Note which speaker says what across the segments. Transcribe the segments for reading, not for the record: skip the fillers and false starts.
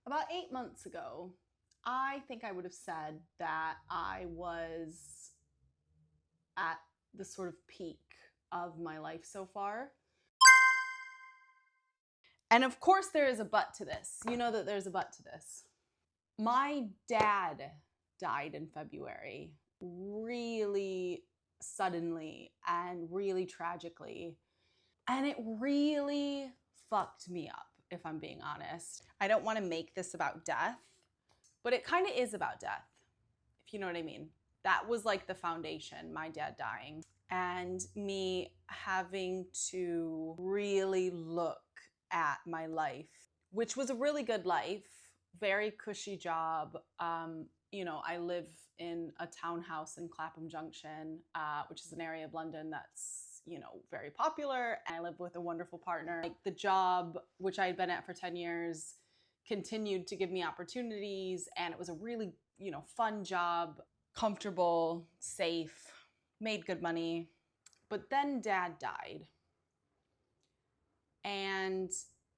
Speaker 1: About 8 months ago, I think I would have said that I was at the sort of peak of my life so far. And of course there is a but to this. You know that there's a but to this. My dad died in February, really suddenly and really tragically. And it really fucked me up, if I'm being honest. I don't want to make this about death, but it kind of is about death, if you know what I mean. That was like the foundation, my dad dying, and me having to really look at my life, which was a really good life, very cushy job. I live in a townhouse in Clapham Junction, which is an area of London that's very popular. And I live with a wonderful partner. Like the job, which I had been at for 10 years, continued to give me opportunities. And it was a really, fun job, comfortable, safe, made good money. But then Dad died. And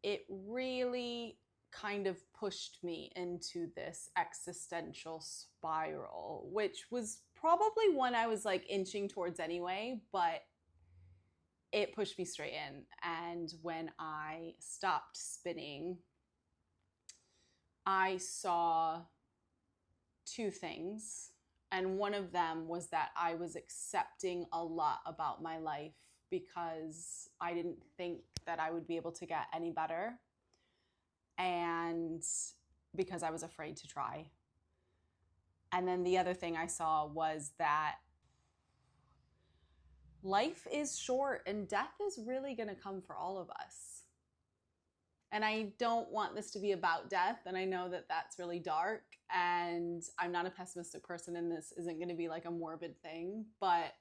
Speaker 1: it really kind of pushed me into this existential spiral, which was probably one I was like inching towards anyway, but it pushed me straight in. And when I stopped spinning, I saw two things. And one of them was that I was accepting a lot about my life because I didn't think that I would be able to get any better. And because I was afraid to try. And then the other thing I saw was that life is short and death is really going to come for all of us. And I don't want this to be about death. And I know that that's really dark. And I'm not a pessimistic person, and this isn't going to be like a morbid thing. But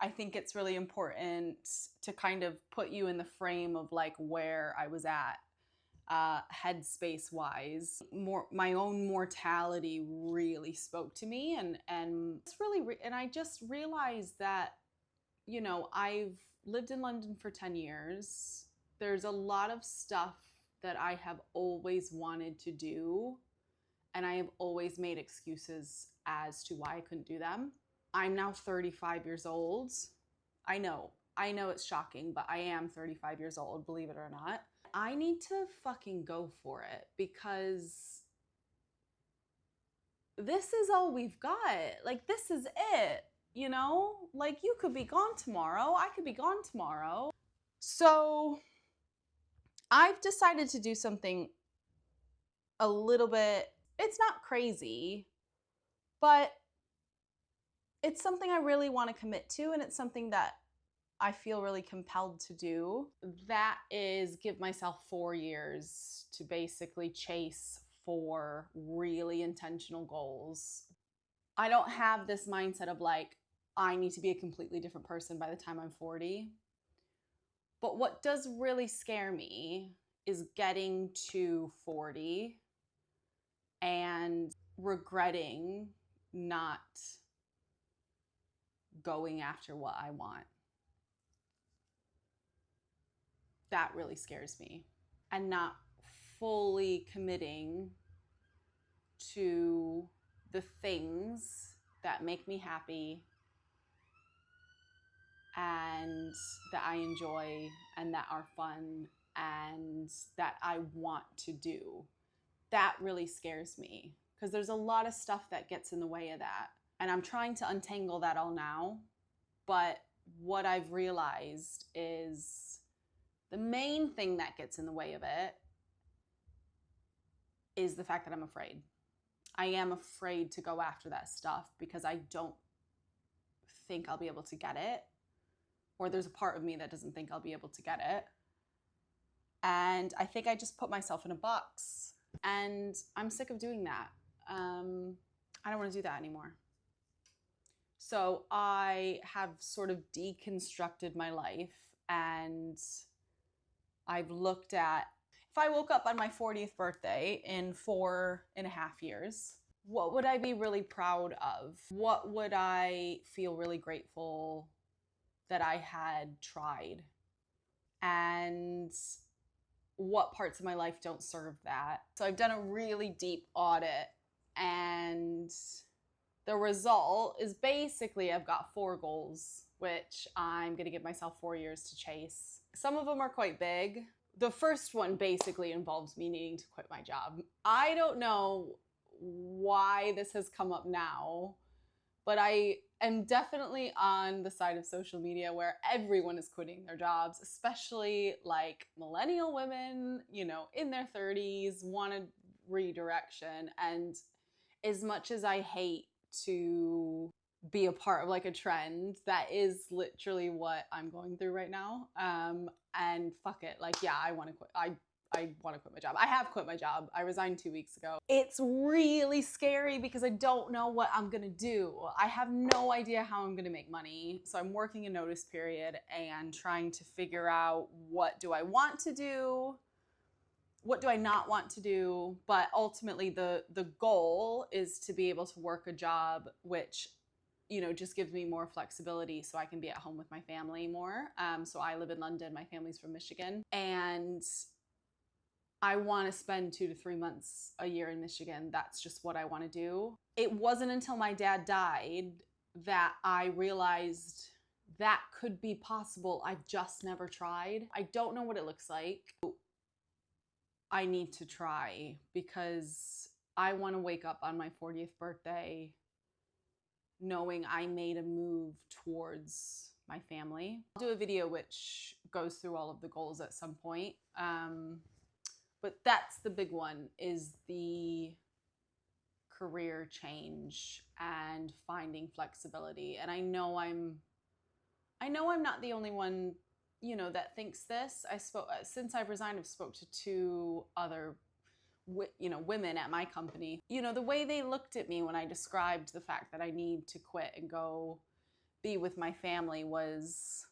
Speaker 1: I think it's really important to kind of put you in the frame of like where I was at. Headspace wise, my own mortality really spoke to me, and I just realized that I've lived in London for 10 years. There's a lot of stuff that I have always wanted to do, and I have always made excuses as to why I couldn't do them. I'm now 35 years old. I know it's shocking, but I am 35 years old, believe it or not. I need to fucking go for it, because this is all we've got. Like, this is it, Like, you could be gone tomorrow. I could be gone tomorrow. So I've decided to do something a little bit, it's not crazy, but it's something I really want to commit to, and it's something that I feel really compelled to do. That is give myself 4 years to basically chase 4 really intentional goals. I don't have this mindset of like, I need to be a completely different person by the time I'm 40. But what does really scare me is getting to 40 and regretting not going after what I want. That really scares me. And not fully committing to the things that make me happy and that I enjoy and that are fun and that I want to do. That really scares me, because there's a lot of stuff that gets in the way of that. And I'm trying to untangle that all now. But what I've realized is the main thing that gets in the way of it is the fact that I'm afraid. I am afraid to go after that stuff because I don't think I'll be able to get it. Or there's a part of me that doesn't think I'll be able to get it. And I think I just put myself in a box. And I'm sick of doing that. I don't want to do that anymore. So I have sort of deconstructed my life, and I've looked at, if I woke up on my 40th birthday in 4.5 years, what would I be really proud of? What would I feel really grateful that I had tried? And what parts of my life don't serve that. So I've done a really deep audit, and the result is basically I've got 4 goals, which I'm gonna give myself 4 years to chase. Some of them are quite big. The first one basically involves me needing to quit my job. I don't know why this has come up now, but I am definitely on the side of social media where everyone is quitting their jobs, especially like millennial women, you know, in their 30s, wanted redirection. And as much as I hate to be a part of like a trend, that is literally what I'm going through right now. And fuck it, like, yeah, I want to quit. I want to quit my job. I have quit my job. I resigned 2 weeks ago. It's really scary because I don't know what I'm gonna do. I have no idea how I'm gonna make money. So I'm working a notice period and trying to figure out, what do I want to do? What do I not want to do? But ultimately the goal is to be able to work a job which, you know, just gives me more flexibility so I can be at home with my family more. So I live in London, my family's from Michigan, and I want to spend 2 to 3 months a year in Michigan. That's just what I want to do. It wasn't until my dad died that I realized that could be possible. I've just never tried. I don't know what it looks like. I need to try because I want to wake up on my 40th birthday knowing I made a move towards my family. I'll do a video which goes through all of the goals at some point. But that's the big one, is the career change and finding flexibility. And I know I'm not the only one, you know, that thinks this. Since I've resigned, I've spoke to 2 other women at my company. You know, the way they looked at me when I described the fact that I need to quit and go be with my family was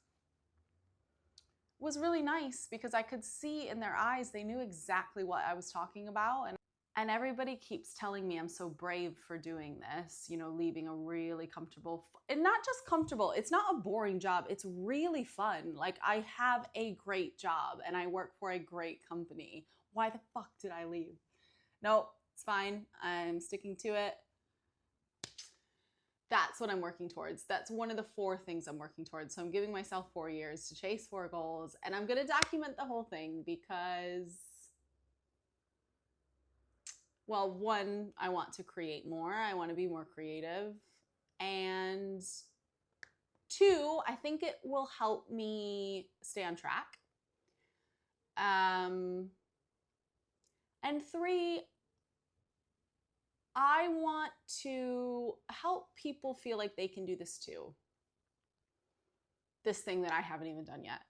Speaker 1: really nice, because I could see in their eyes they knew exactly what I was talking about. And everybody keeps telling me I'm so brave for doing this, you know, leaving a really comfortable, and not just comfortable, it's not a boring job, it's really fun. Like, I have a great job and I work for a great company. Why the fuck did I leave? No, it's fine. I'm sticking to it. That's what I'm working towards. That's one of the 4 things I'm working towards. So I'm giving myself 4 years to chase 4 goals, and I'm going to document the whole thing because, well, 1, I want to create more. I want to be more creative. And 2, I think it will help me stay on track. And 3, I want to help people feel like they can do this too. This thing that I haven't even done yet.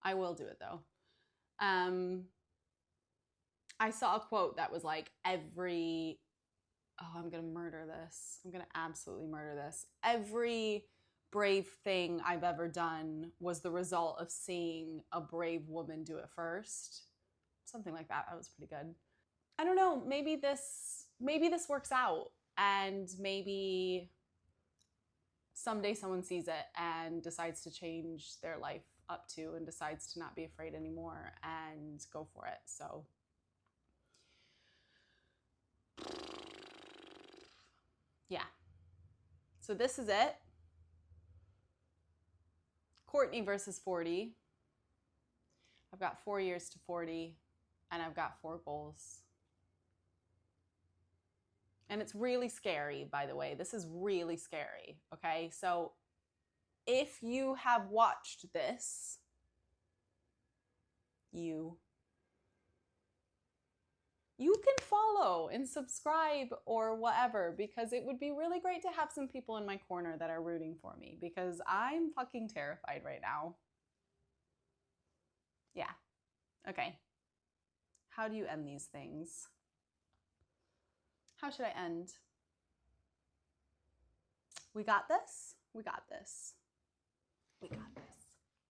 Speaker 1: I will do it though. I saw a quote that was like, I'm gonna murder this. I'm gonna absolutely murder this. Every brave thing I've ever done was the result of seeing a brave woman do it first. Something like that. That was pretty good. I don't know, maybe this works out, and maybe someday someone sees it and decides to change their life up to, and decides to not be afraid anymore and go for it. So yeah. So this is it. Courtney versus 40. I've got 4 years to 40, and I've got 4 goals. And it's really scary, by the way. This is really scary, okay? So if you have watched this, you can follow and subscribe or whatever, because it would be really great to have some people in my corner that are rooting for me, because I'm fucking terrified right now. Yeah. Okay. How do you end these things? How should I end? We got this? We got this. We got this.